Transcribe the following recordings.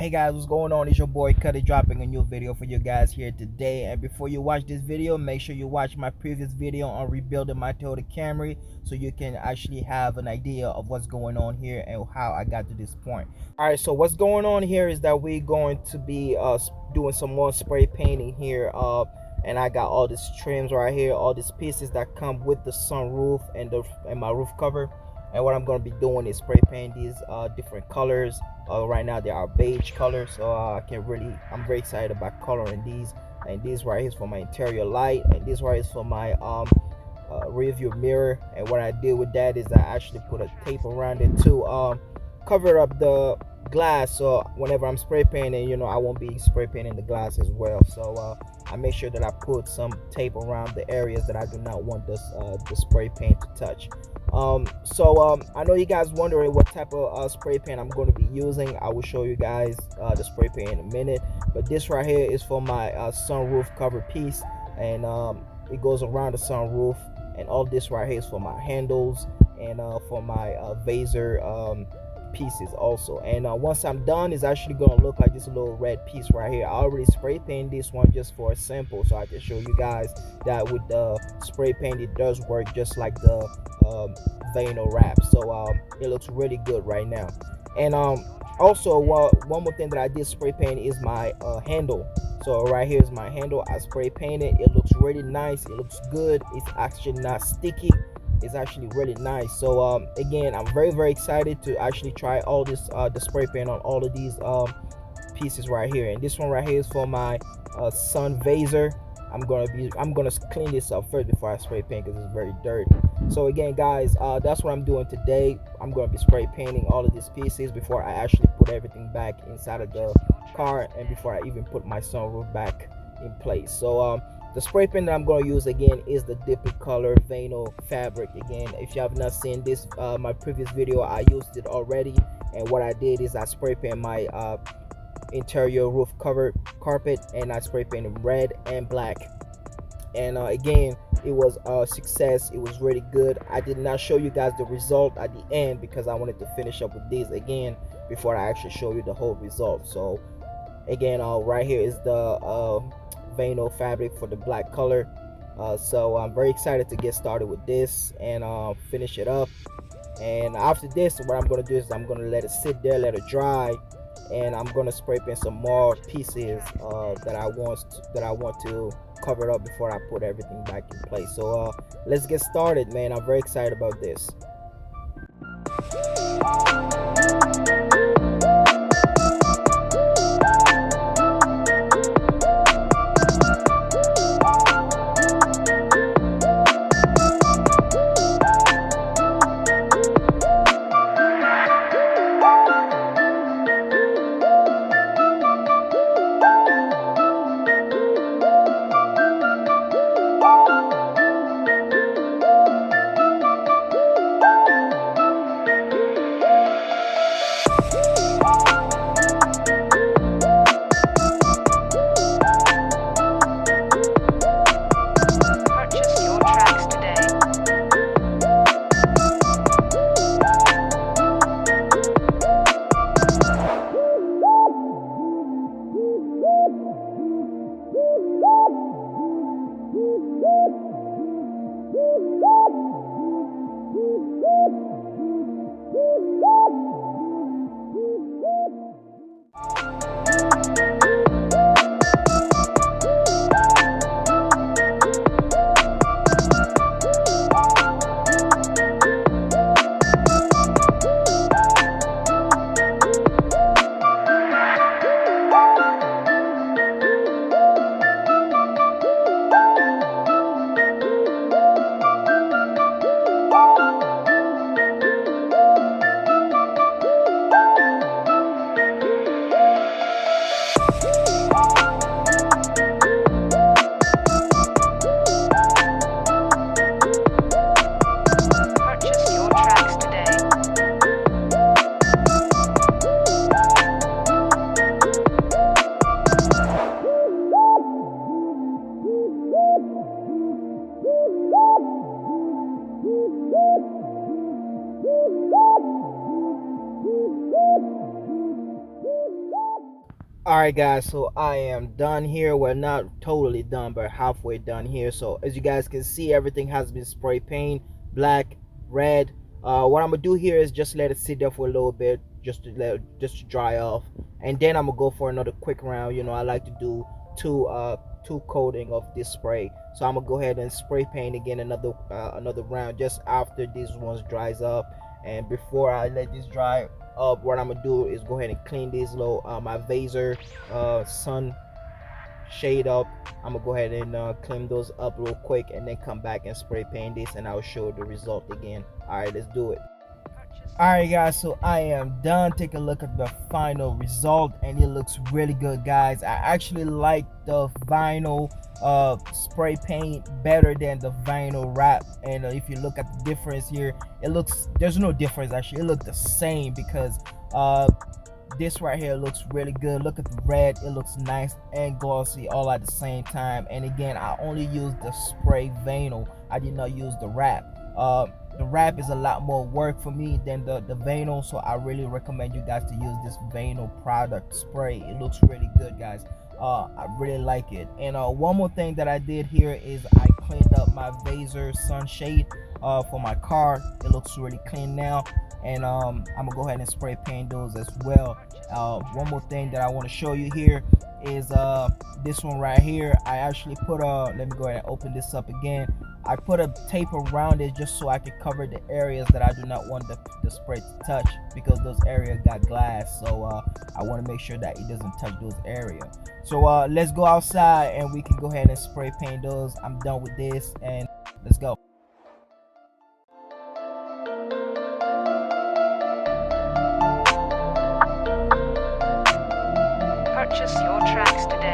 Hey guys, what's going on? It's your boy Cuddy dropping a new video for you guys here today. And before you watch this video, make sure you watch my previous video on rebuilding my Toyota Camry so you can actually have an idea of what's going on here and how I got to this point. Alright, so what's going on here is that we're going to be doing some more spray painting here. And I got all these trims right here, all these pieces that come with the sunroof and my roof cover. And what I'm going to be doing is spray paint these different colors. Right now they are beige colors, so I'm very excited about coloring these. And this right here is for my interior light, and this right is for my rear view mirror. And what I did with that is I actually put a tape around it to cover up the glass, so whenever I'm spray painting, I won't be spray painting the glass as well. So I make sure that I put some tape around the areas that I do not want the spray paint to touch. I know you guys wondering what type of spray paint I'm going to be using. I will show you guys the spray paint in a minute, but this right here is for my sunroof cover piece, and it goes around the sunroof. And all this right here is for my handles and for my visor pieces also. And once I'm done, it's actually gonna look like this little red piece right here. I already spray painted this one just for a sample, so I can show you guys that with the spray paint it does work just like the vinyl wrap. So it looks really good right now. And also one more thing that I did spray paint is my handle. So right here is my handle. I spray painted. It looks really nice. It looks good. It's actually not sticky. It's actually really nice. So again, I'm very excited to actually try all this the spray paint on all of these pieces right here. And this one right here is for my sun visor. I'm gonna clean this up first before I spray paint because it's very dirty. So again, guys, that's what I'm doing today. I'm gonna be spray painting all of these pieces before I actually put everything back inside of the car and before I even put my sunroof back in place. So the spray paint that I'm going to use again is the Dippy Color Vinyl Fabric. Again, if you have not seen this my previous video, I used it already. And what I did is I spray paint my interior roof cover carpet, and I spray painted red and black. And again, it was a success. It was really good. I did not show you guys the result at the end because I wanted to finish up with these again before I actually show you the whole result. So again, right here is the vinyl fabric for the black color. So I'm very excited to get started with this and finish it up. And after this, what I'm going to do is I'm going to let it sit there, let it dry, and I'm going to spray paint some more pieces that I want to cover it up before I put everything back in place. So let's get started, man. I'm very excited about this. Alright guys, so I am done here. We're not totally done, but halfway done here. So as you guys can see, everything has been spray paint, black, red. What I'm gonna do here is just let it sit there for a little bit, just to dry off, and then I'm gonna go for another quick round. You know, I like to do two coating of this spray. So I'm gonna go ahead and spray paint again another round just after these ones dries up. And before I let this dry up, what I'm gonna do is go ahead and clean these little my visor sun shade up. I'm gonna go ahead and clean those up real quick and then come back and spray paint this, and I'll show the result again. All right, let's do it. Alright guys, so I am done. Take a look at the final result, and it looks really good, guys. I actually like the vinyl spray paint better than the vinyl wrap. And if you look at the difference here, there's no difference actually. It looks the same because this right here looks really good. Look at the red, it looks nice and glossy all at the same time. And again, I only used the spray vinyl, I did not use the wrap. The wrap is a lot more work for me than the vinyl, so I really recommend you guys to use this vinyl product spray. It looks really good, guys. I really like it. And one more thing that I did here is I cleaned up my visor sunshade for my car. It looks really clean now, and I'm gonna go ahead and spray paint those as well. One more thing that I want to show you here is this one right here. I actually put let me go ahead and open this up again. I put a tape around it just so I can cover the areas that I do not want the spray to touch, because those areas got glass. So I want to make sure that it doesn't touch those areas. So let's go outside and we can go ahead and spray paint those. I'm done with this, and let's go. Purchase your tracks today.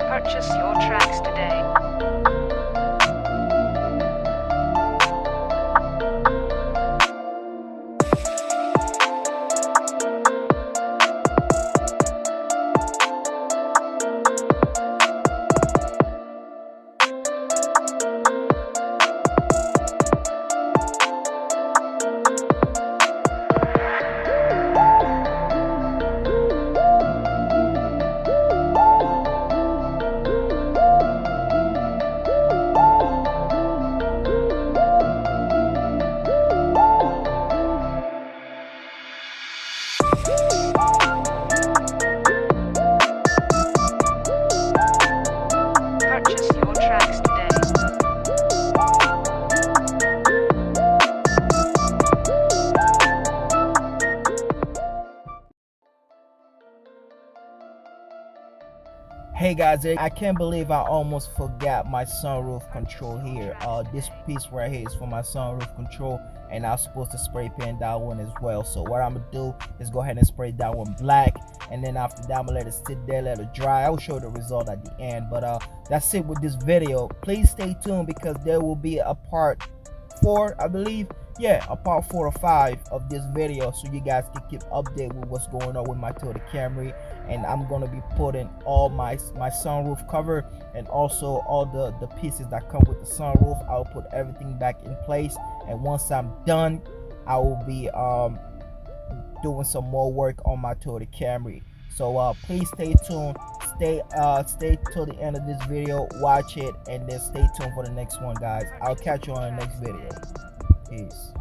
Purchase your tracks today. Hey guys, I can't believe I almost forgot my sunroof control here. This piece right here is for my sunroof control, and I was supposed to spray paint that one as well. So what I'm gonna do is go ahead and spray that one black, and then after that I'm gonna let it sit there, let it dry. I'll show the result at the end. But that's it with this video. Please stay tuned because there will be a part 4, I believe. Yeah, a part 4 or 5 of this video, so you guys can keep updated with what's going on with my Toyota Camry. And I'm gonna be putting all my sunroof cover and also all the pieces that come with the sunroof. I'll put everything back in place, and once I'm done, I will be doing some more work on my Toyota Camry. So please stay tuned, stay till the end of this video, watch it, and then stay tuned for the next one, guys. I'll catch you on the next video. Peace.